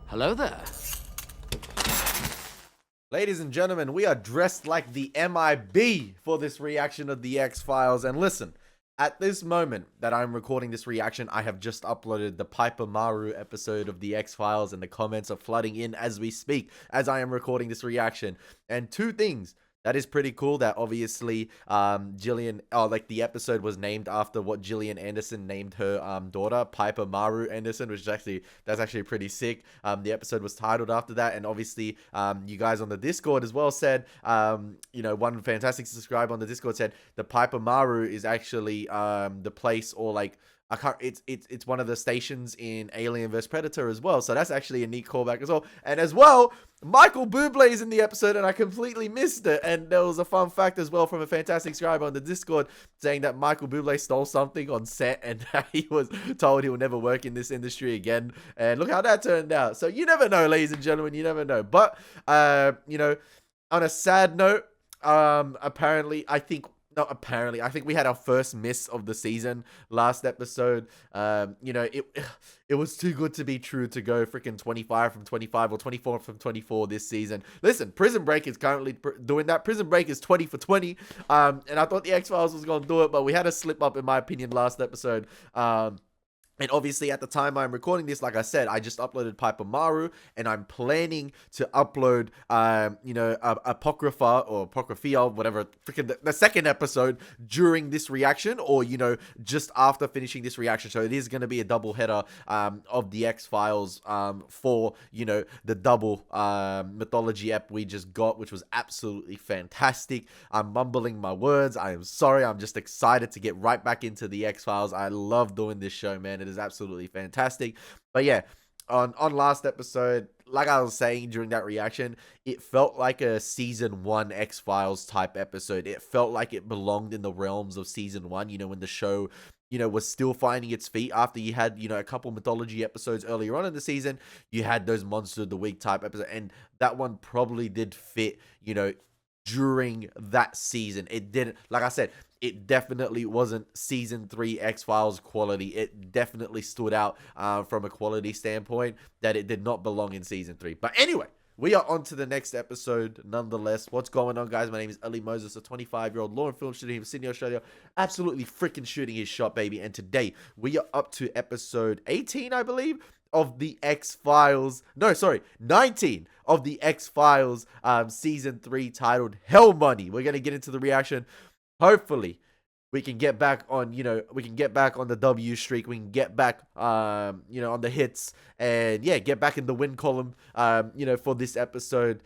Hello there. Ladies and gentlemen, we are dressed like the MIB for this reaction of the X-Files. And listen, at this moment that I'm recording this reaction, I have just uploaded the Piper Maru episode of the X-Files, and the comments are flooding in as we speak, as I am recording this reaction. And two things that is pretty cool, that obviously Gillian, the episode was named after what Gillian Anderson named her daughter, Piper Maru Anderson, which is that's actually pretty sick. The episode was titled after that, and obviously you guys on the Discord as well said, one fantastic subscriber on the Discord said the Piper Maru is actually the place, or like, I can't. It's one of the stations in Alien vs Predator as well. So that's actually a neat callback as well. And as well, Michael Bublé is in the episode, and I completely missed it. And there was a fun fact as well from a fantastic subscriber on the Discord saying that Michael Bublé stole something on set, and he was told he will never work in this industry again. And look how that turned out. So you never know, ladies and gentlemen. You never know. But on a sad note, I think we had our first miss of the season last episode. It was too good to be true to go freaking 25 from 25 or 24 from 24 this season. Listen, Prison Break is currently doing that. Prison Break is 20 for 20. And I thought the X-Files was going to do it, but we had a slip up, in my opinion, last episode. And obviously, at the time I'm recording this, like I said, I just uploaded Piper Maru, and I'm planning to upload, Apocrypha or Apocryphia, whatever, freaking the second episode during this reaction, or, just after finishing this reaction. So it is going to be a double header of the X-Files for, the double mythology ep we just got, which was absolutely fantastic. I'm mumbling my words. I am sorry. I'm just excited to get right back into the X-Files. I love doing this show, man. It is absolutely fantastic. But yeah, on last episode, like I was saying during that reaction, it felt like a season 1 X-Files type episode. It felt like it belonged in the realms of season 1, when the show was still finding its feet after you had, a couple mythology episodes earlier on in the season. You had those Monster of the Week type episodes, and that one probably did fit, during that season. It didn't, like I said, it definitely wasn't season 3 X-Files quality. It definitely stood out from a quality standpoint, that it did not belong in season 3. But anyway, we are on to the next episode nonetheless. What's going on, guys? My name is Elie Moses, a 25-year-old law and film student from Sydney, Australia. Absolutely freaking shooting his shot, baby. And today, we are up to episode 18, I believe, of the X-Files. No, sorry, 19 of the X-Files season 3, titled Hell Money. We're going to get into the reaction. Hopefully, we can get back on, we can get back on the W streak. We can get back, on the hits, and yeah, get back in the win column, for this episode.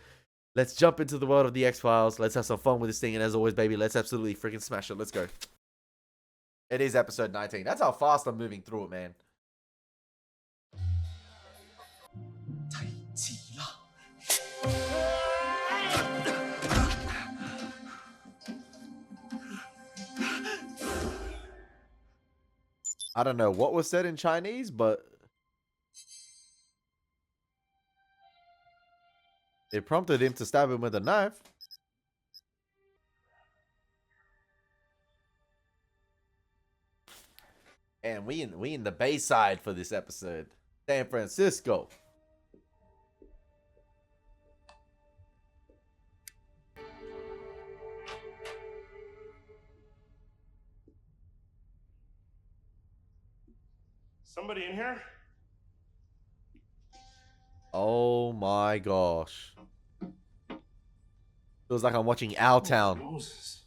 Let's jump into the world of the X-Files. Let's have some fun with this thing. And as always, baby, let's absolutely freaking smash it. Let's go. It is episode 19. That's how fast I'm moving through it, man. I don't know what was said in Chinese, but it prompted him to stab him with a knife. And we in the Bayside for this episode. San Francisco. Somebody in here? Oh my gosh. Feels like I'm watching Our Town. Moses.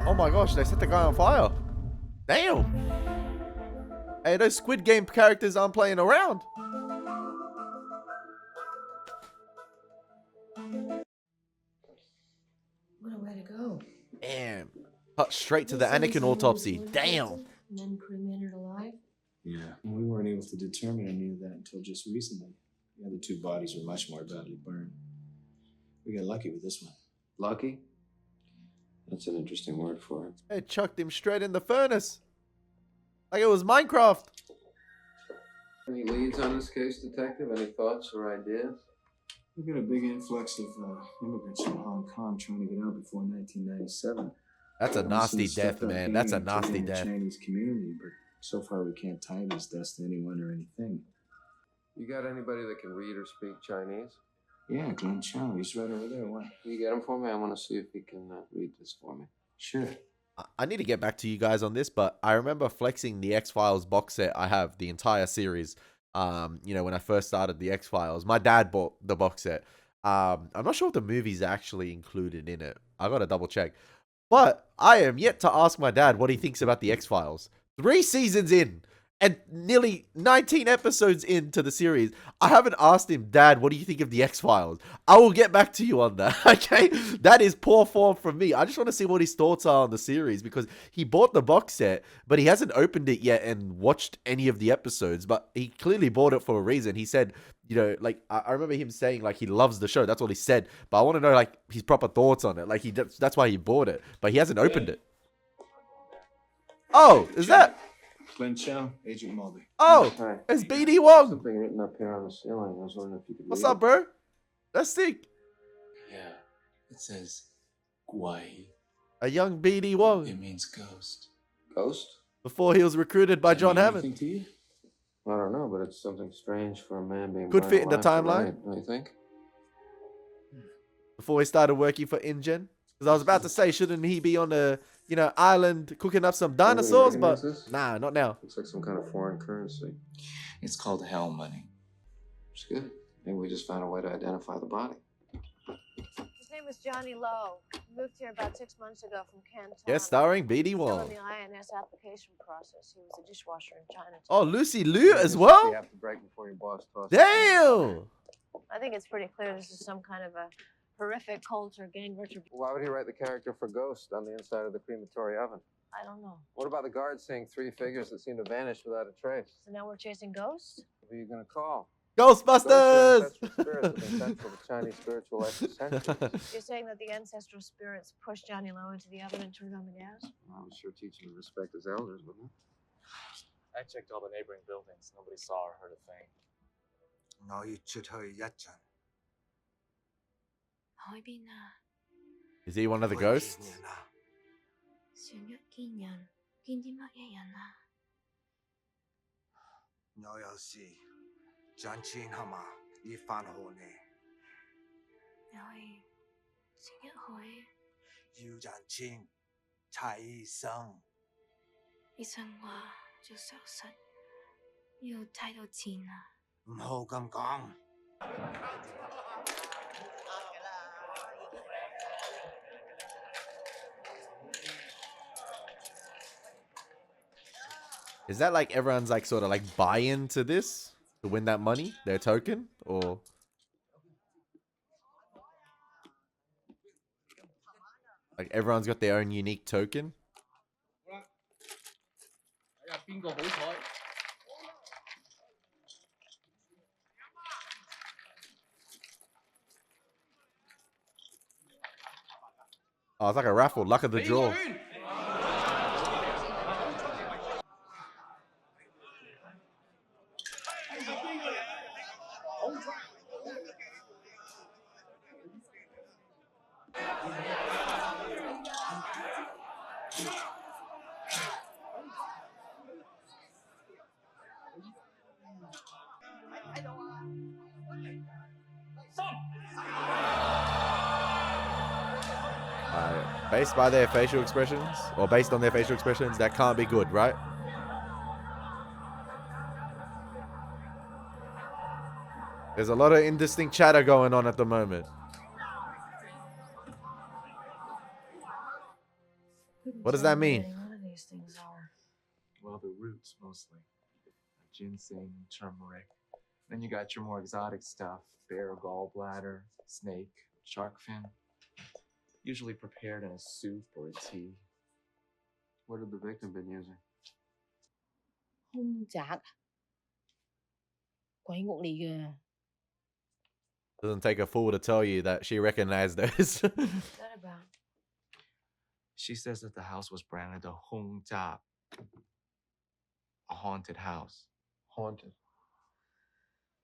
Oh my gosh, they set the guy on fire. Damn. Hey, those Squid Game characters aren't playing around. What a way to go. Damn. Cut straight to the Anakin autopsy. Damn. And then cremated alive? Yeah, we weren't able to determine any of that until just recently. The other two bodies were much more badly burned. We got lucky with this one. Lucky? That's an interesting word for it. They chucked him straight in the furnace. Like it was Minecraft. Any leads on this case, Detective? Any thoughts or ideas? We got a big influx of immigrants from Hong Kong trying to get out before 1997. That's a Some nasty death, stepped up man. gang That's a activity nasty in the death. Chinese community, but so far we can't tie these deaths to anyone or anything. You got anybody that can read or speak Chinese? Yeah, Glenn Chow. He's right over there. What? Can you get him for me? I want to see if he can read this for me. Sure. I need to get back to you guys on this, but I remember flexing the X-Files box set I have, the entire series. When I first started the X-Files, my dad bought the box set. I'm not sure if the movie's actually included in it. I gotta double check. But I am yet to ask my dad what he thinks about the X-Files. 3 seasons in and nearly 19 episodes into the series, I haven't asked him, Dad, what do you think of the X-Files? I will get back to you on that, okay? That is poor form from me. I just want to see what his thoughts are on the series because he bought the box set, but he hasn't opened it yet and watched any of the episodes, but he clearly bought it for a reason. He said, I remember him saying, like, he loves the show. That's what he said. But I want to know, like, his proper thoughts on it. Like, that's why he bought it, but he hasn't opened it. Oh, is that... Glenn Chow, Agent Mulvey. Oh, Hi. it's BD Wong. Something written up here on the ceiling. I was wondering if you could What's read up, bro? That's sick. Yeah, it says Guai. A young BD Wong It means ghost. it. Ghost? before he was recruited by Does that John mean Hammond. anything to you? I don't know, but it's something strange for a man being Could burned fit in the alive timeline. tonight, don't you think? Before he started working for InGen. Because I was about to say, shouldn't he be on a island cooking up some dinosaurs? But recognize this? nah, not now. Looks like some kind of foreign currency. It's called hell money. It's good. Maybe we just found a way to identify the body. His name was Johnny Lowe. He moved here about 6 months ago from Canton. Yes, starring BD Still Wong. in the INS application process. He was a dishwasher in Chinatown. Oh, Lucy Liu as well? You have to break before your boss tosses. Damn! I think it's pretty clear this is some kind of a horrific cult or gang retribution. Why would he write the character for Ghost on the inside of the crematory oven? I don't know. What about the guards seeing three figures that seem to vanish without a trace? So now we're chasing ghosts? Who are you going to call? Ghosts are Ghostbusters! ancestral spirits have been central to Chinese spiritual life for centuries. You're saying that the ancestral spirits pushed Johnny Lowe into the oven and turned on the gas? I would sure teach him to respect his elders, wouldn't it? I checked all the neighboring buildings. Nobody saw or heard a thing. 너희 주터였잖아. Is he one of the ghosts? 너 역시 잔치하마 이 판호네. 유잔칭 차이성. 醫生話做手術要太多錢啦。唔好咁講。 Is that like everyone's like sort of like buy into this to win that money, their token, or like everyone's got their own unique token? Oh, it's like a raffle, luck of the draw. Based by their facial expressions, or based on their facial expressions, that can't be good, right? There's a lot of indistinct chatter going on at the moment. What does that mean? None of these things are. Well, the roots mostly. Ginseng, turmeric. Then you got your more exotic stuff. Bear gallbladder, snake, shark fin. Usually prepared in a soup or a tea. What had the victim been using? 凶宅鬼屋嚟嘅。 Doesn't take a fool to tell you that she recognized those. What's that about? She says that the house was branded a Hong Jia, a haunted house. Haunted.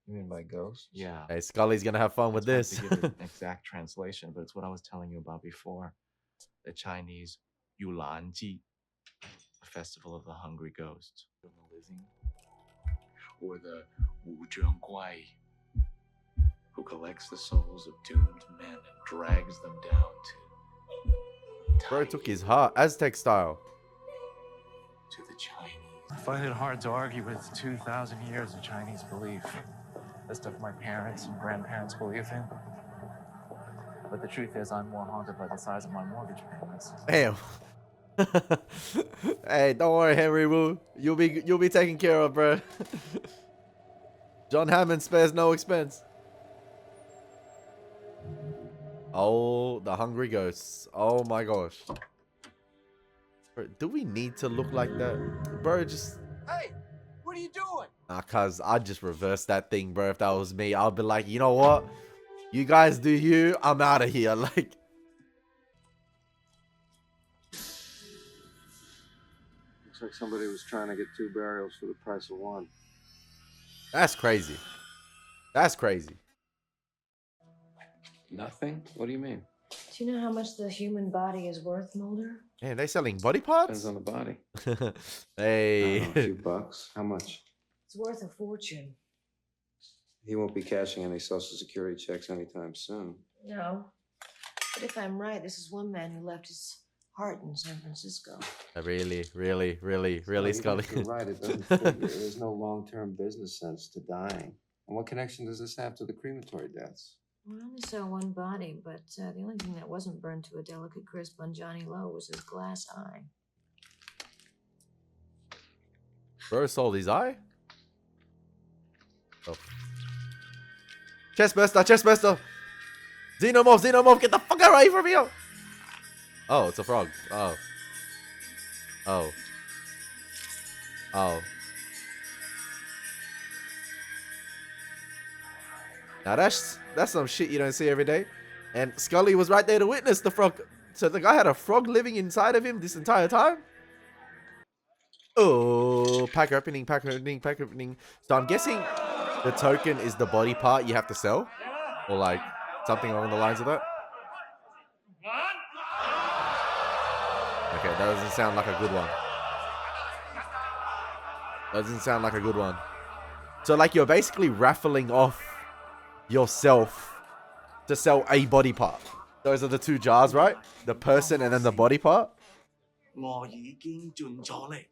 You mean by ghosts? Yeah. Hey, Scully's gonna have fun with It's this. hard to give an exact translation, but it's what I was telling you about before. The Chinese Yulanji, the festival of the hungry ghosts. Or the Wuzhengguai, who collects the souls of doomed men and drags them down to Bro took his heart, Aztec style. to the Chinese. I find it hard to argue with 2,000 years of Chinese belief. The stuff my parents and grandparents believe in. But the truth is, I'm more haunted by the size of my mortgage payments. Damn. Hey, don't worry, Henry Wu. You'll be taken care of, bro. John Hammond spares no expense. Oh, the hungry ghosts. Oh my gosh. Bro, do we need to look like that? Bro, just... Hey, what are you doing? Nah, cuz I'd just reverse that thing, bro. If that was me, I'd be like, you know what? You guys do you. I'm out of here. Like... Looks like somebody was trying to get 2 burials for the price of 1. That's crazy. That's crazy. Nothing? What do you mean? Do you know how much the human body is worth, Mulder? Man, they selling body Depends parts? on the body. I don't know, a Hey. few bucks. How much? It's worth a fortune. He won't be cashing any Social Security checks anytime soon. No. But if I'm right, this is one man who left his heart in San Francisco. Really, Even Scully. if you're right, it doesn't fit. There's no long-term business sense to dying. And what connection does this have to the crematory deaths? We only saw one body, but the only thing that wasn't burned to a delicate crisp on Johnny Lowe was his glass eye. Bro sold his eye? Oh. Chestburster, chestburster! Xenomorph, get the fuck away from here! Oh, it's a frog. Oh. Oh. Oh. Now that's some shit you don't see every day. And Scully was right there to witness the frog. So the guy had a frog living inside of him this entire time? Oh, pack opening. So I'm guessing the token is the body part you have to sell? Or like something along the lines of that? Okay, that doesn't sound like a good one. So like you're basically raffling off yourself to sell a body part. Those are the 2 jars, right? The person and then the body part. 我已經盡咗力。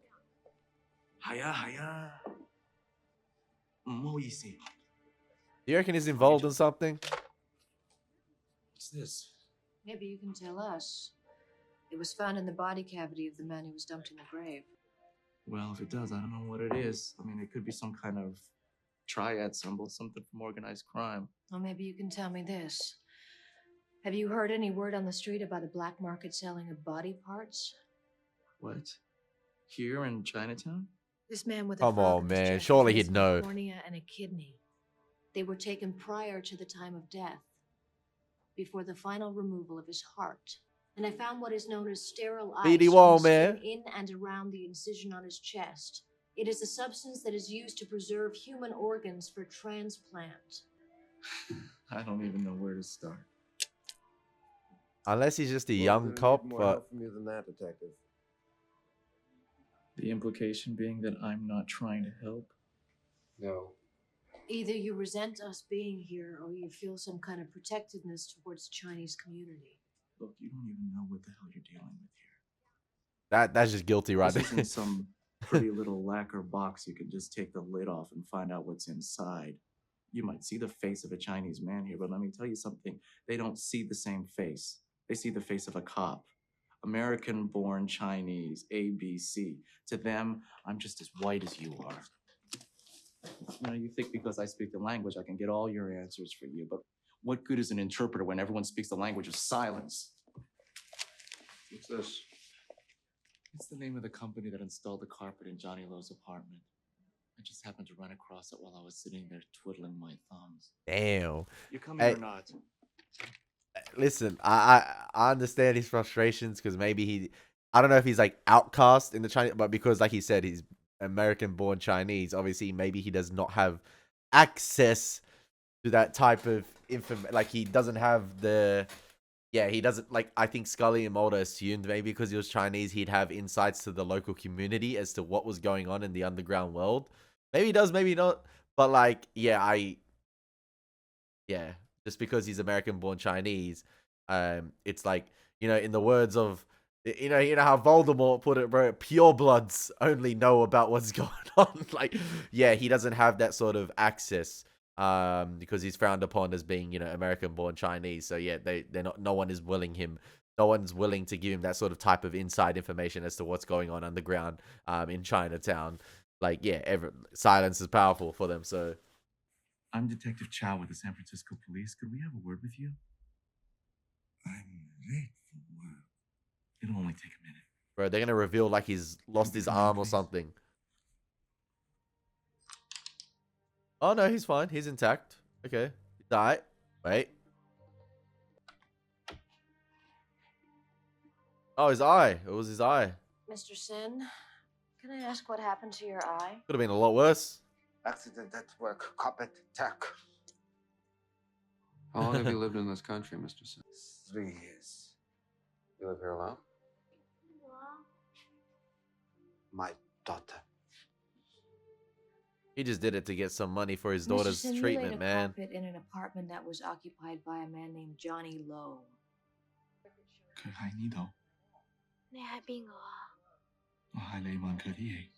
係啊，係啊。唔好意思。Do you reckon he's involved in something? What's this? Maybe you can tell us. It was found in the body cavity of the man who was dumped in the grave. Well, if it does, I don't know what it is. I mean, it could be some kind of triad symbol, something from organized crime. Well, maybe you can tell me this. Have you heard any word on the street about a black market selling of body parts? What? Here in Chinatown? This man with a Come frog on, in his man. chest Surely was he'd missing a know. cornea and a kidney. They were taken prior to the time of death, before the final removal of his heart. And I found what is known as sterile ice BD on Wall, the skin man. in and around the incision on his chest. It is a substance that is used to preserve human organs for transplant. I don't even know where to start. Unless he's just a Well, young gonna need cop, more but help from you than that, detective. The implication being that I'm not trying to help. No. Either you resent us being here or you feel some kind of protectiveness towards the Chinese community. Look, you don't even know what the hell you're dealing with here. that's just guilty right This there. isn't some pretty little lacquer box you can just take the lid off and find out what's inside. You might see the face of a Chinese man here, but let me tell you something. They don't see the same face. They see the face of a cop. American-born Chinese, ABC. To them, I'm just as white as you are. You know, you think because I speak the language, I can get all your answers for you, but what good is an interpreter when everyone speaks the language of silence? What's this? It's the name of the company that installed the carpet in Johnny Lowe's apartment. I just happened to run across it while I was sitting there twiddling my thumbs. Damn. You coming Hey. or not? Listen, I understand his frustrations because maybe I don't know if he's like outcast in the Chinese, but because like he said, he's American-born Chinese. Obviously, maybe he does not have access to that type of information. Like, he doesn't have the... Yeah, he doesn't... Like, I think Scully and Mulder assumed maybe because he was Chinese, he'd have insights to the local community as to what was going on in the underground world. Maybe he does, maybe not. But, like, yeah, Yeah, just because he's American-born Chinese, it's like, you know, in the words of... You know how Voldemort put it, bro. Purebloods only know about what's going on. Like, yeah, he doesn't have that sort of access, because he's frowned upon as being, you know, American-born Chinese. So yeah, they're not. No one is willing him. No one's willing to give him that sort of type of inside information as to what's going on underground, in Chinatown. Like, yeah, silence is powerful for them. So I'm Detective Chow with the San Francisco Police. Could we have a word with you? I'm late for work. It'll only take a minute. bro, they're gonna reveal like he's lost his arm or something. Oh no, he's fine. He's intact. Okay. He died. Wait. Oh, his eye. It was his eye. Mr. Sin, can I ask what happened to your eye? Could have been a lot worse. Accident at work. Carpet attack. How long have you lived in this country, Mr. Sin? 3 years. You live here alone? My daughter. He just did it to get some money for his Mr. daughter's Sin, you treatment, laid a man. carpet in an apartment that was occupied by a man named Johnny Lowe. 佢喺呢度，你係邊個啊？我係你問佢啲嘢。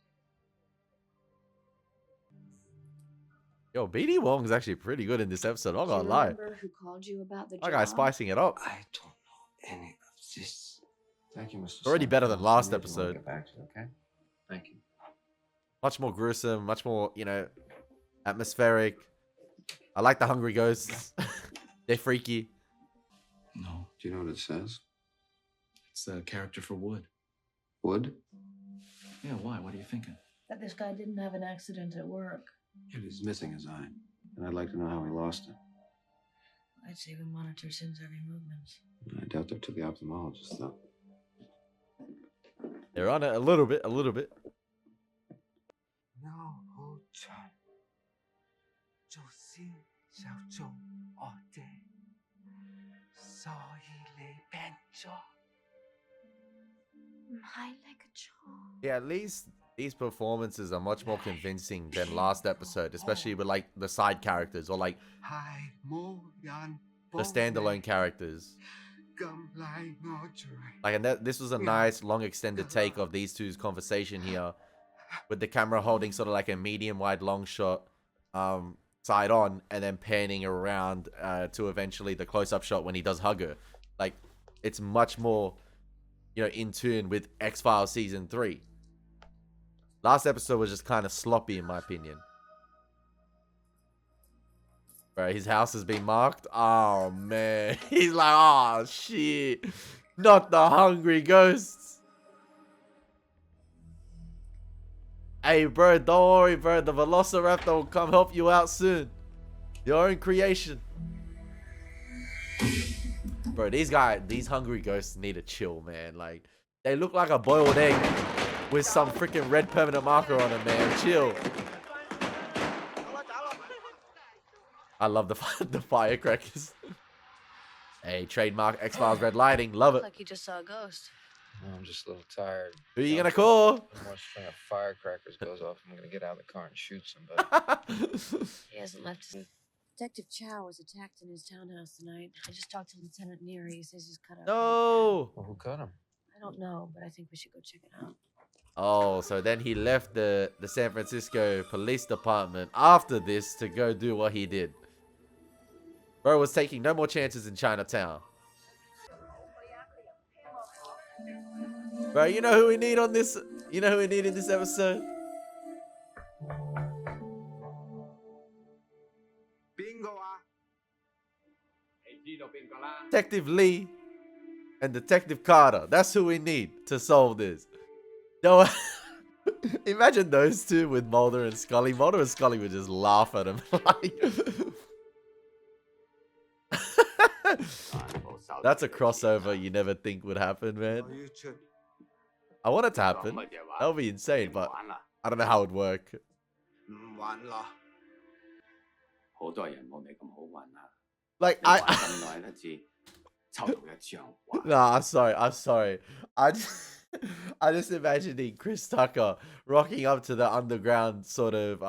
Yo, BD Wong's actually pretty good in this episode. I'm Do you not gonna lie. remember who called you about the That guy's job? spicing it up. I don't know any of this. Thank you, Mr. Already Sin. better than I'll last see you if you wanna episode. Get back to you, okay? Thank you. Much more gruesome, much more, you know, atmospheric. I like the hungry ghosts. They're freaky. No, Do you know what it says? it's a character for Wood. Wood? Yeah, why? What are you thinking? That this guy didn't have an accident at work. Yeah, he's missing his eye. And I'd like to know how he lost it. I'd say we monitor Sin's every movement. I doubt they're to the ophthalmologist, though. They're on it a little bit, a little bit. No, hold on. 做先就做我哋，所以你病咗。唔係你嘅錯。 Yeah, at least these performances are much more convincing than last episode, especially with like the side characters or like 係冇人 the standalone characters. 咁賴我罪。 Like, and this was a nice long extended take of these two's conversation here, with the camera holding sort of like a medium wide long shot, side on, and then panning around to eventually the close up shot when he does hug her. Like, it's much more, you know, in tune with X-Files season 3. Last episode was just kind of sloppy in my opinion. Bro, his house has been marked. Oh man, he's like, oh shit, not the hungry ghosts. Hey bro, don't worry bro, the Velociraptor will come help you out soon. Your own creation. Bro, these hungry ghosts need to chill, man. Like, they look like a boiled egg with some freaking red permanent marker on it, man. Chill. I love the firecrackers. Hey, trademark X-Files red lighting. Love it. Like you just saw a ghost. I'm just a little tired. Who are you gonna call? One string of firecrackers goes off, I'm gonna get out of the car and shoot somebody. He hasn't left his... Detective Chow was attacked in his townhouse tonight. I just talked to Lieutenant Neary. He says he's cut out. No. Well, who cut him? I don't know, but I think we should go check it out. Oh, so then he left the San Francisco Police Department after this to go do what he did. Bro was taking no more chances in Chinatown. Bro, you know who we need on this? You know who we need in this episode? Bingo Detective Lee and Detective Carter. That's who we need to solve this. Yo, imagine those two with Mulder and Scully. Mulder and Scully would just laugh at him. That's a crossover you never think would happen, man. I want it to happen. That would be insane, but I don't know how it would work. 好多人冇你咁好運啊！ Like 你玩咁耐都知，抽到一張畫。Nah, I'm sorry. I just imagining Chris Tucker rocking up to the underground sort of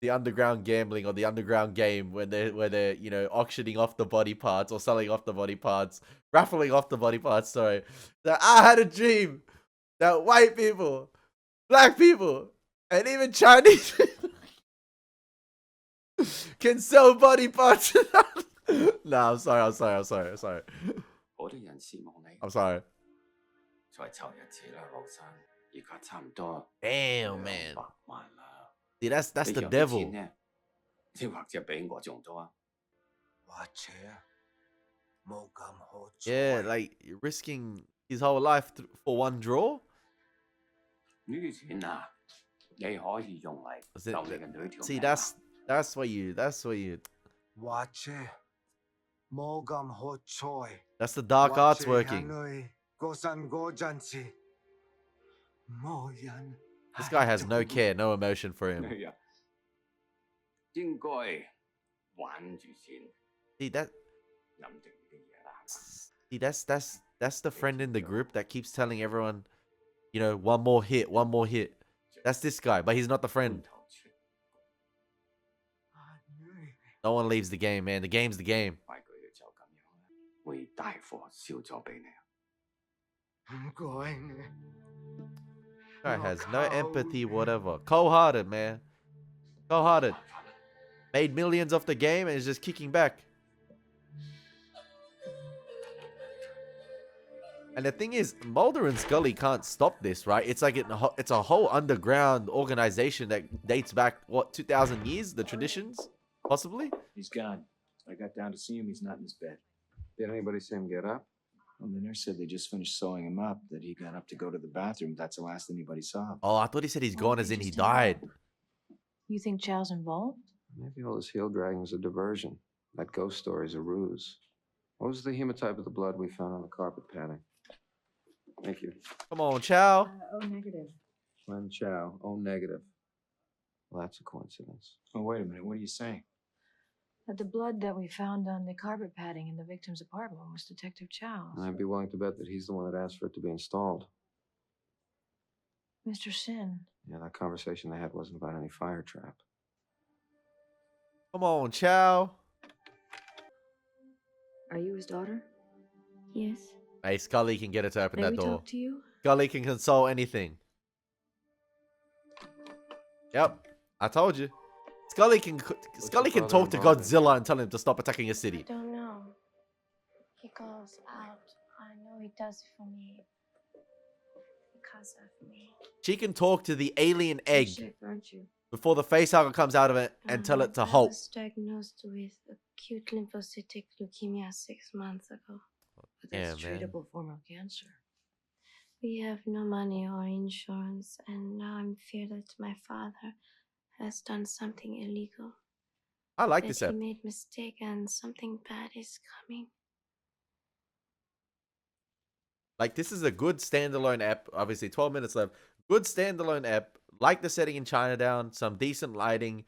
the underground gambling or the underground game when they're you know auctioning off the body parts or selling off the body parts, raffling off the body parts. Sorry, that I had a dream that white people, black people, and even Chinese people can sell body parts. Nah, I'm sorry. 好多人羨慕你， I'm sorry. 再湊日子啦，老生。而家差唔多 Damn, man. 200萬啦。 See, that's 你 the 有啲 devil. 錢呢，你或者比我仲多啊。或者冇咁好彩。 Yeah, like risking his whole life for one draw. 呢啲錢啊，你可以用嚟 Is it- 救你嘅女條 See, 命啊。 that's what you. 或者冇咁好彩。 That's the dark arts 或者 working. 眼淚過身嗰陣時，冇人 This guy has no care, no emotion for him. 你啊，應該玩住先， See that? 諗定啲嘢啦。 See, that's the friend in the group that keeps telling everyone, you know, one more hit, one more hit. That's this guy, but he's not the friend. No one leaves the game, man. The game's the game. 壞佢就咁樣啦，會帶貨燒咗俾你。 唔該你。 Guy has no empathy, whatever. Cold-hearted, man. Cold-hearted. Made millions off the game and is just kicking back. And the thing is, Mulder and Scully can't stop this, right? It's like it's a whole underground organization that dates back, what, 2,000 years? The traditions? Possibly? He's gone. I got down to see him. He's not in his bed. Did anybody see him get up? Well, the nurse said they just finished sewing him up, that he got up to go to the bathroom. That's the last anybody saw him. Oh, I thought he said he's Oh, gone they as in he just tell me. died. You think Chow's involved? Maybe all this heel dragging was a diversion. That ghost story's a ruse. What was the hemotype of the blood we found on the carpet padding? Thank you. Come on, Chow. Oh, negative. Len Chow, O negative. Well, that's a coincidence. Oh, wait a minute. What are you saying? The blood that we found on the carpet padding in the victim's apartment was Detective Chow's. I'd be willing to bet that he's the one that asked for it to be installed. Mr. Sin. Yeah, that conversation they had wasn't about any fire trap. Come on, Chow. Are you his daughter? Yes. Hey, Scully can get it to open May that we door. talk to you? Scully can console anything. Yep, I told you. Scully can father talk to involved in? Godzilla and tell him to stop attacking a city. I don't know. He goes out. I know he does for me. Because of me. She can talk to the alien egg Sick, aren't you? before the facehugger comes out of it and tell it to I halt. was diagnosed with acute lymphocytic leukemia 6 months ago. But that's Yeah, a man. treatable form of cancer. We have no money or insurance, and now I'm feared that my father has done something illegal. I like That this he app. made mistake and something bad is coming. Like, this is a good standalone app. Obviously, 12 minutes left. Good standalone app. Like the setting in Chinatown. Some decent lighting.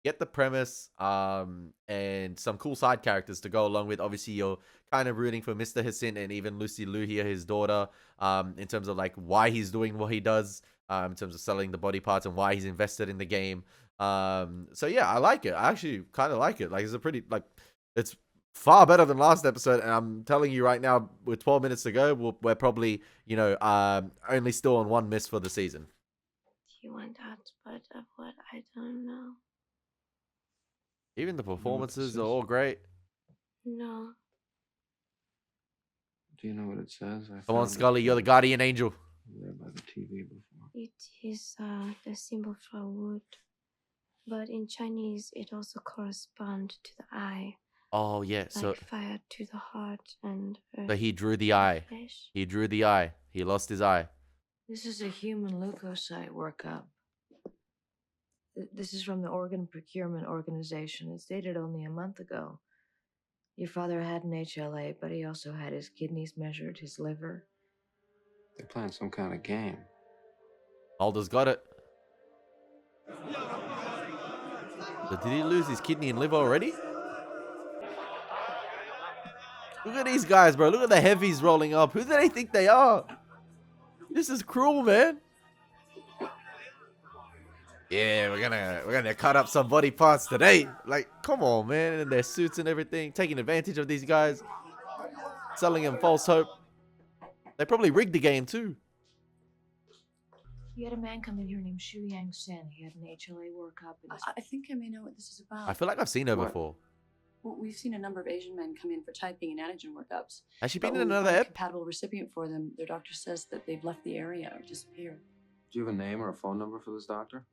Get the premise. And some cool side characters to go along with. Obviously, you're kind of rooting for Mr. Hassin and even Lucy Liu here, his daughter. In terms of, like, why he's doing what he does. In terms of selling the body parts and why he's invested in the game. So, yeah, I like it. I actually kind of like it. Like, it's a pretty, like, it's far better than last episode, and I'm telling you right now, with 12 minutes to go, we're probably, you know, only still on one miss for the season. He went out, but of what I don't know. Even the this performances is? are all great. No. Do you know what it says? I Come on, found it Scully, you're the guardian angel. there by the TV before. It is the symbol for wood. But in Chinese, it also corresponds to the eye. Oh, yeah, so Like fire to the heart and earth he drew the to eye. flesh. He drew the eye. He lost his eye. This is a human leukocyte workup. This is from the Organ Procurement Organization. It's dated only a month ago. Your father had an HLA, but he also had his kidneys measured, his liver. They're playing some kind of game. Mulder's got it. So did he lose his kidney and liver already? Look at these guys, bro. Look at the heavies rolling up. Who do they think they are? This is cruel, man. Yeah, we're gonna cut up some body parts today. Like, come on, man. And their suits and everything, taking advantage of these guys, selling them false hope. They probably rigged the game too. You had a man come in here named Shu Yang Sen. He had an HLA workup. And I think I may know what this is about. I feel like I've seen her before. Well, we've seen a number of Asian men come in for typing and antigen workups. Has she been But in when we another find a ep? compatible recipient for them, their doctor says that they've left the area or disappeared. Do you have a name or a phone number for this doctor?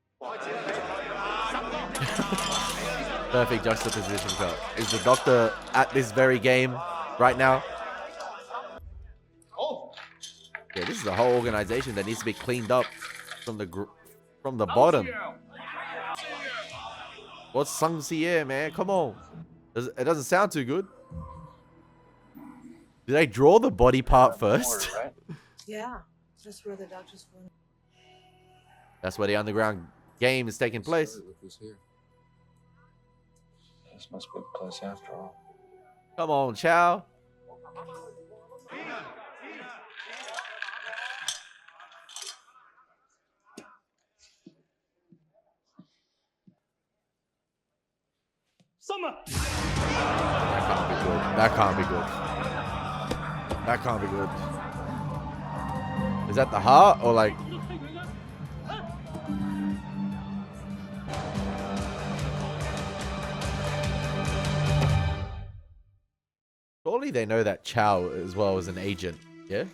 Perfect juxtaposition cut. Is the doctor at this very game right now? Yeah, this is a whole organization that needs to be cleaned up from the bottom. What's Sang Xie, man? Come on. It doesn't sound too good. Did they draw the body part first? Yeah, that's where the doctor's phone. That's where the underground game is taking place. Look who's here. This must be the place after all. Come on, Chow. That can't be good. That can't be good. Is that the heart or like? Surely they know that Chow as well as an agent, yeah?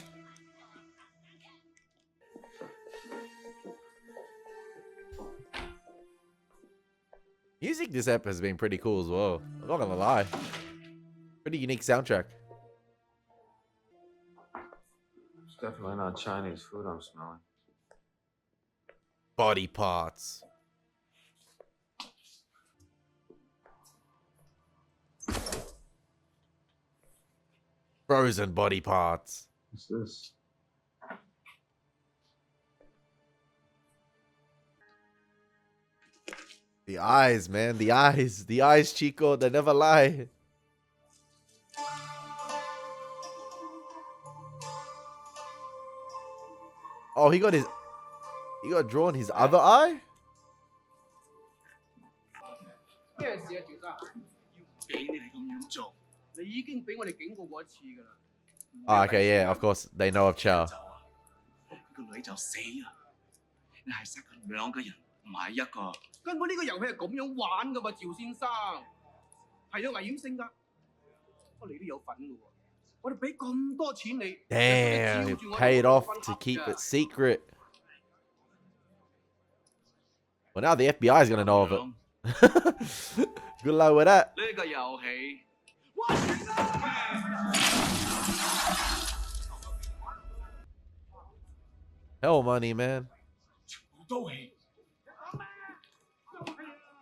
Music this ep has been pretty cool as well. I'm not gonna lie. Pretty unique soundtrack. It's definitely not Chinese food I'm smelling. Body parts. Frozen body parts. What's this? The eyes, man. The eyes. The eyes, Chico. They never lie. Oh, he got drawn his other eye? Oh, okay, yeah, of course. They know of Chow. Damn, he paid off to keep it secret. Well, now the FBI is gonna know of it. Good luck with that. Hell money, man.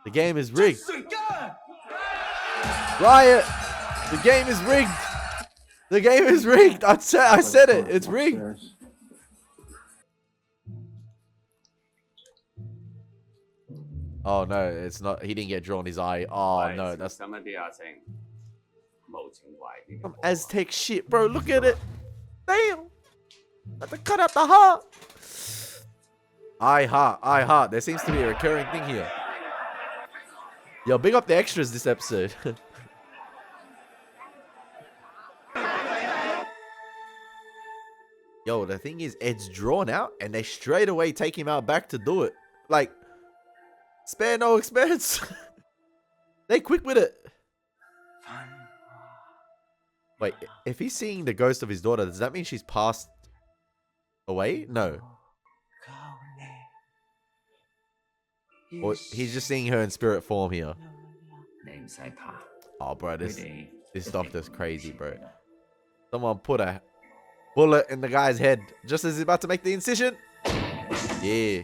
The game is rigged. Riot! The game is rigged. The game is rigged. I said it. It's rigged. Oh no, it's not. He didn't get drawn his eye. Oh no, that's some Aztec shit, bro. Look at it. Damn. Got to cut out the heart. Eye heart. There seems to be a recurring thing here. Yo, big up the extras this episode. Yo, the thing is, Ed's drawn out, and they straight away take him out back to do it. Like, spare no expense. They quick with it. Wait, if he's seeing the ghost of his daughter, does that mean she's passed away? No. Or he's just seeing her in spirit form here. Oh, bro, this doctor's crazy, bro. Someone put a bullet in the guy's head just as he's about to make the incision. Yeah.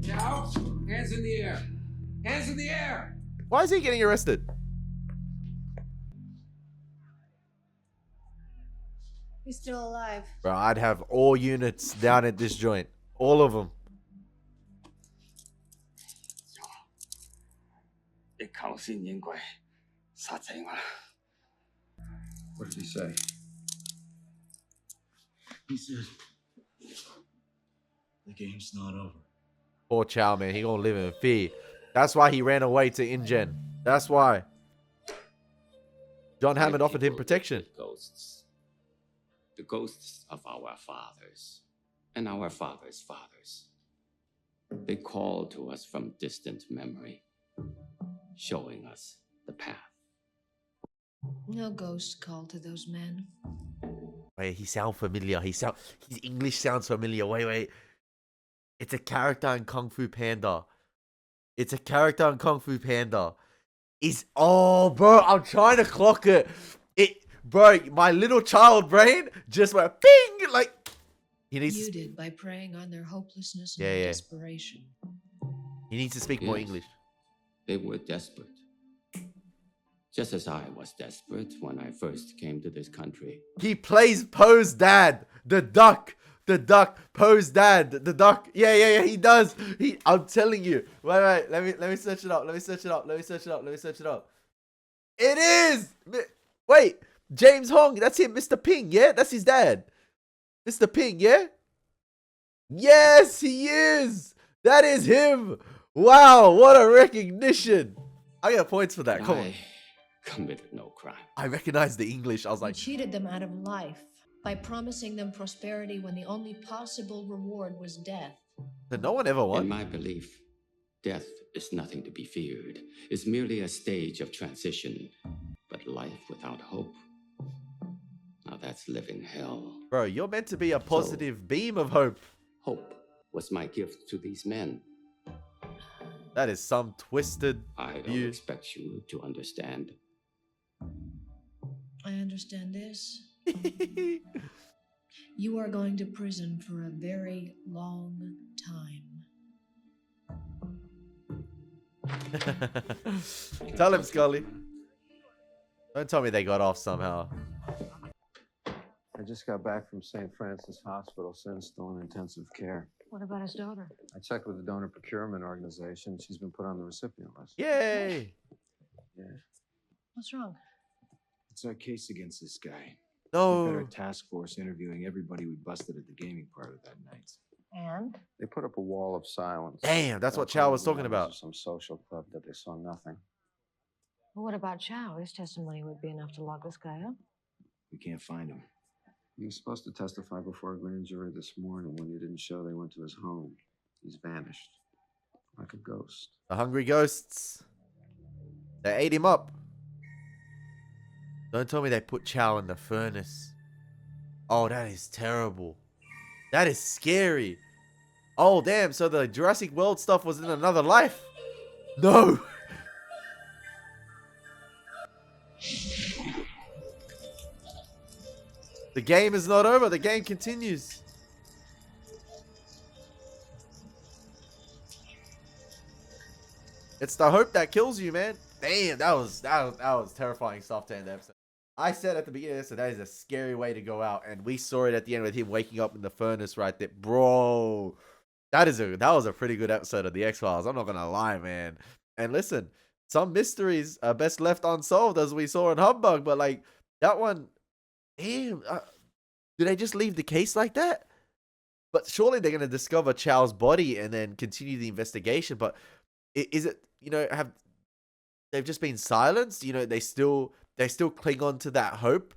Chow, hands in the air. Hands in the air. Why is he getting arrested? He's still alive. Bro, I'd have all units down at this joint. All of them. What did he say? He said, the game's not over. Poor Chow, man. He gonna live in fear. That's why he ran away to InGen. That's why. John Hammond offered him protection. Ghosts. The ghosts of our fathers and our fathers' fathers. They call to us from distant memory, showing us the path. No ghosts call to those men. Wait, he sounds familiar. His English sounds familiar. Wait. It's a character in Kung Fu Panda. Oh, bro, I'm trying to clock it. Bro, my little child brain just went ping. Like, he needs. You did by preying on their hopelessness and Yeah. desperation. He needs to speak more English. They were desperate. Just as I was desperate when I first came to this country. He plays Poe's dad, the duck. Poe's dad, the duck. Yeah, he does. I'm telling you. Wait, let me search it up. It is. Wait, James Hong, that's him, Mr. Ping, yeah? That's his dad. Mr. Ping, yeah? Yes, he is. That is him. Wow, what a recognition. I get points for that. Come on. Committed no crime. I recognize the English. I was like, You cheated them out of life by promising them prosperity when the only possible reward was death. did no one ever won? In my belief, death is nothing to be feared. It's merely a stage of transition. But life without hope, now that's living hell. Bro, you're meant to be a positive beam of hope. Hope was my gift to these men. That is some twisted I don't view. expect you to understand. I understand this. You are going to prison for a very long time. Tell him, Scully. Don't tell me they got off somehow. I just got back from St. Francis Hospital. Sin's still in intensive care. What about his daughter? I checked with the donor procurement organization. She's been put on the recipient list. Yay! Yeah. What's wrong? It's our case against this guy. No. We've got our task force interviewing everybody we busted at the gaming parlor that night. And? They put up a wall of silence. Damn, that's what Chow was talking about. Some social club that they saw nothing. Well, what about Chow? His testimony would be enough to lock this guy up. We can't find him. He was supposed to testify before a grand jury this morning. When he didn't show, they went to his home. He's vanished. Like a ghost. The hungry ghosts. They ate him up. Don't tell me they put Chow in the furnace. Oh, that is terrible. That is scary. Oh, damn. So the Jurassic World stuff was in another life. No. The game is not over. The game continues. It's the hope that kills you, man. Damn, that was terrifying stuff to end the episode. I said at the beginning of this, that is a scary way to go out, and we saw it at the end with him waking up in the furnace right there, bro. That was a pretty good episode of the X-Files. I'm not gonna lie, man. And listen, some mysteries are best left unsolved, as we saw in Humbug, but like that one, damn. Do they just leave the case like that? But surely they're gonna discover Chow's body and then continue the investigation. But is it, have they've just been silenced? They still cling on to that hope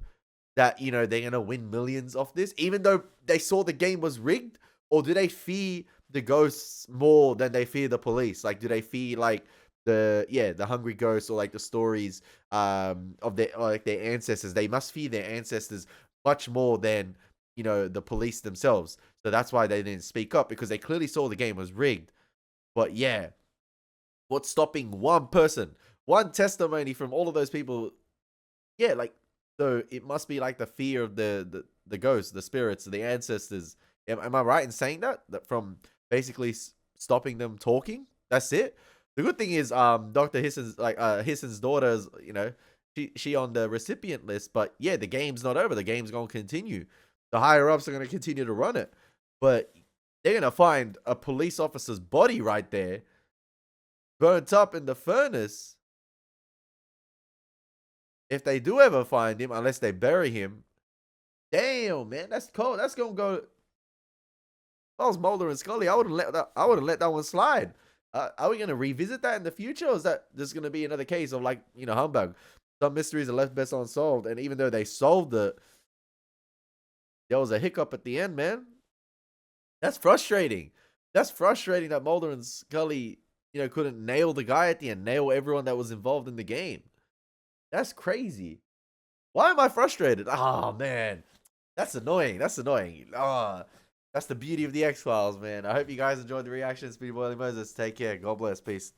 that they're gonna win millions off this, even though they saw the game was rigged. Or do they fear the ghosts more than they fear the police? Like, do they fear like the hungry ghosts, or like the stories of their ancestors? They must fear their ancestors much more than the police themselves. So that's why they didn't speak up, because they clearly saw the game was rigged. But yeah, what's stopping one person, one testimony from all of those people? Yeah, like, so it must be like the fear of the ghosts, the spirits, the ancestors. Am I right in saying that from basically stopping them talking? That's it. The good thing is, Dr. Hisson's daughter's, she on the recipient list. But yeah, the game's not over. The game's gonna continue. the higher ups are going to continue to run it. But they're going to find a police officer's body right there, burnt up in the furnace. If they do ever find him, unless they bury him, damn, man, that's cold. That's going to go. If I was Mulder and Scully, I wouldn't let that one slide. Are we going to revisit that in the future, or is that just going to be another case of, like, you know, humbug? Some mysteries are left best unsolved, and even though they solved it, there was a hiccup at the end, man. That's frustrating. That's frustrating that Mulder and Scully, you know, couldn't nail the guy at the end, nail everyone that was involved in the game. That's crazy. Why am I frustrated? Oh, man. That's annoying. That's annoying. That's the beauty of the X-Files, man. I hope you guys enjoyed the reaction. It's been Elie Moses. Take care. God bless. Peace.